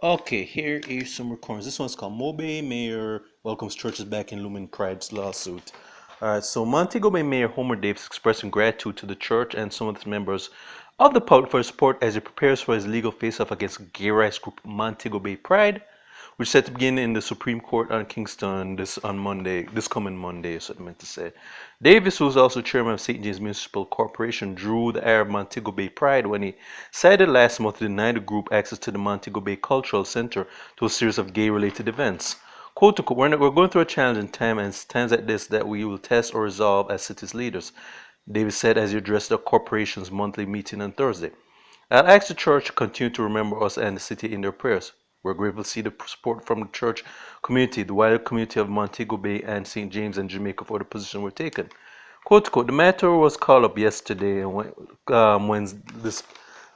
Okay, here is some recordings. This one's called Montego Bay Mayor welcomes churches back in Lumen Pride's lawsuit. Alright, so Montego Bay Mayor Homer Davis expressing gratitude to the church and some of its members of the public for his support as he prepares for his legal face-off against gay rights group Montego Bay Pride, which is set to begin in the Supreme Court on Kingston this coming Monday, is what I meant to say. Davis, who is also chairman of St. James Municipal Corporation, drew the ire of Montego Bay Pride when he cited last month to deny the group access to the Montego Bay Cultural Center to a series of gay-related events. Quote unquote, we're going through a challenging time and it's times like this that we will test or resolve as city's leaders, Davis said as he addressed the corporation's monthly meeting on Thursday. I'll ask the church to continue to remember us and the city in their prayers. We're grateful to see the support from the church community, the wider community of Montego Bay and St. James and Jamaica for the position we're taking. Quote, unquote, the matter was called up yesterday and this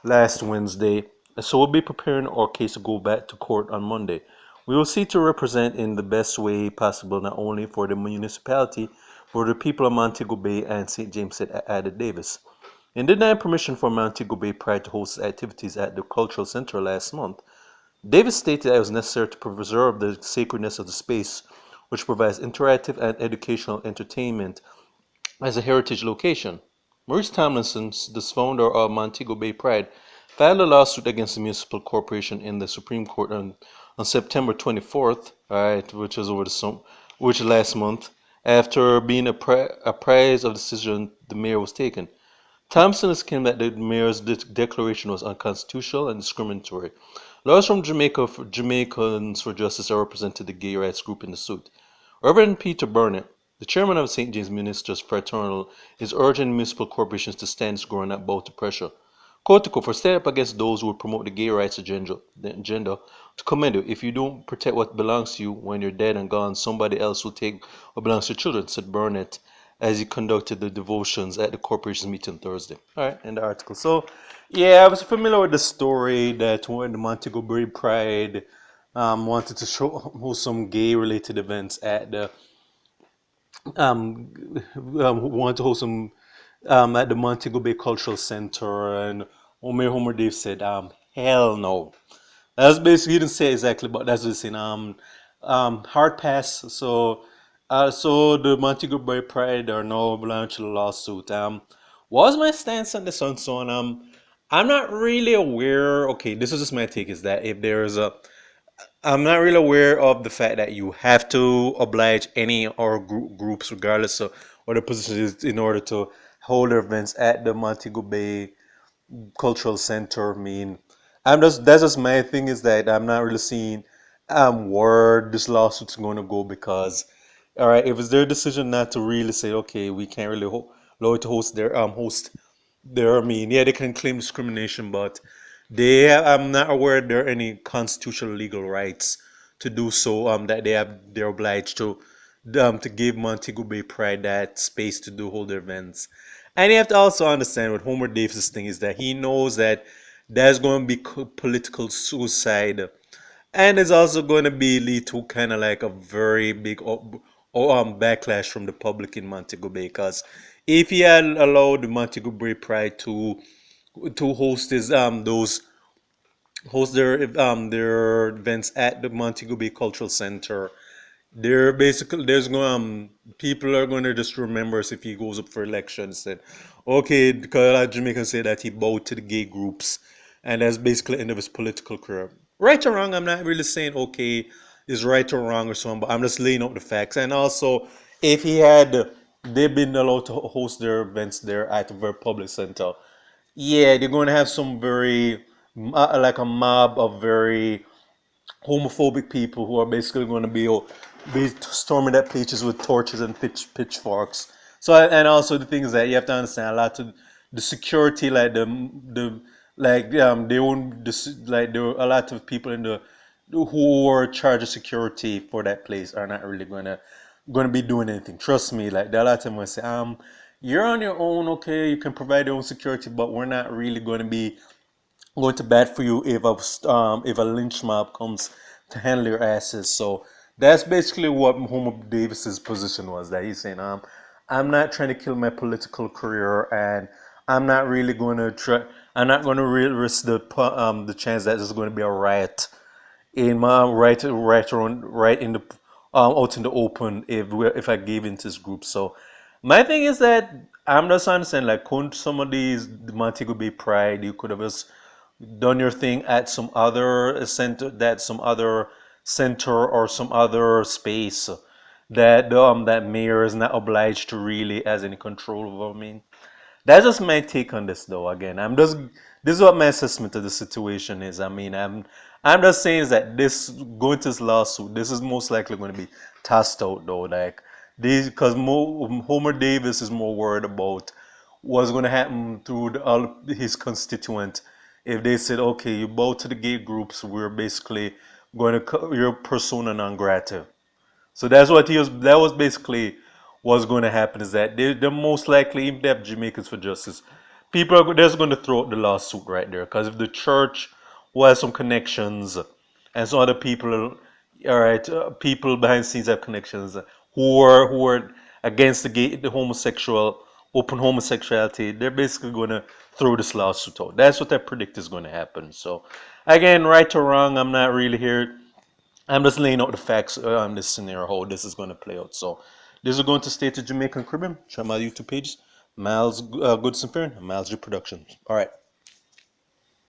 last Wednesday, so we'll be preparing our case to go back to court on Monday. We will seek to represent in the best way possible not only for the municipality, but for the people of Montego Bay and St. James, said added Davis. In denying permission for Montego Bay Pride to host activities at the Cultural Center last month, Davis stated that it was necessary to preserve the sacredness of the space, which provides interactive and educational entertainment as a heritage location. Maurice Tomlinson, the founder of Montego Bay Pride, filed a lawsuit against the municipal corporation in the Supreme Court on September 24th, right, which is last month, after being apprised of the decision the mayor was taking. Thompson has claimed that the mayor's declaration was unconstitutional and discriminatory. Lawyers from Jamaicans for Justice are represented the gay rights group in the suit. Reverend Peter Burnett, the chairman of St. James Ministers Fraternal, is urging municipal corporations to stand its ground and bow to pressure. Quote unquote, for stand up against those who would promote the gay rights agenda to commend you. If you don't protect what belongs to you when you're dead and gone, somebody else will take what belongs to your children, said Burnett as he conducted the devotions at the corporation's meeting Thursday. All right, in the article. So, yeah, I was familiar with the story that when the Montego Bay Pride wanted to host some gay-related events at the wanted to host some at the Montego Bay Cultural Center, and Homer Dave said, hell no. That's basically, he didn't say exactly, but that's what he's saying. Hard pass. So the Montego Bay Pride are now launching a lawsuit. What was my stance on this one? So, I'm not really aware. Okay, this is just my take. Is that if there's a I'm not really aware of the fact that you have to oblige any or groups, regardless of what the position is, in order to hold their events at the Montego Bay Cultural Center. I mean, that's just my thing, is that I'm not really seeing where this lawsuit's going to go, because all right, if it's their decision not to really say, okay, we can't really allow it to host their, I mean, yeah, they can claim discrimination, but I'm not aware there are any constitutional legal rights to do so. That they're obliged to give Montego Bay Pride that space to hold their events. And you have to also understand what Homer Davis' thing is, that he knows that there's going to be political suicide, and it's also going to be lead to kind of like a very big backlash from the public in Montego Bay. Because if he had allowed the Montego Bay Pride to host his those host their events at the Montego Bay Cultural Center, they're basically there's going people are going to just remember us if he goes up for election and said, okay, because a lot of Jamaicans say that he bowed to the gay groups, and that's basically the end of his political career. Right or wrong, I'm not really saying okay is right or wrong or something, but I'm just laying out the facts. And also, if he had they've been allowed to host their events there at a very public center, yeah, they're going to have some very like a mob of very homophobic people who are basically going to be storming that places with torches and pitchforks. So, and also the thing is that you have to understand a lot of the security, like the like they won't like there were a lot of people in the who are charged of security for that place are not really gonna be doing anything. Trust me, like there are a lot of them will say, you're on your own, okay, you can provide your own security, but we're not really going to be going to bat for you if a lynch mob comes to handle your asses. So that's basically what Homer Davis's position was. That he's saying, I'm not trying to kill my political career, and I'm not really going to try. I'm not going to risk the chance that there's going to be a riot in my right in the out in the open if I gave into this group. So my thing is that I'm just understanding like couldn't some of these the Montego Bay Pride you could have just done your thing at some other center or some other space that mayor is not obliged to really has any control over. I mean, that's just my take on this, though. Again, this is what my assessment of the situation is. I mean, I'm just saying is that this going to this lawsuit, this is most likely going to be tossed out, though. Like these, because Homer Davis is more worried about what's going to happen to all his constituent if they said, okay, you bow to the gay groups, we're basically going to you're persona non grata. So that's what he was. That was basically what's going to happen. Is that they're most likely, if they have Jamaicans for Justice, people are just going to throw out the lawsuit right there. Because if the church who has some connections and some other people, all right, people behind the scenes have connections who are against the open homosexuality, they're basically going to throw this lawsuit out. That's what I predict is going to happen. So again, right or wrong, I'm not really here. I'm just laying out the facts on this scenario, how this is going to play out. So, this is going to stay to Jamaican Caribbean. Check my YouTube pages. Miles Goodson Perrin, Miles G Productions. All right.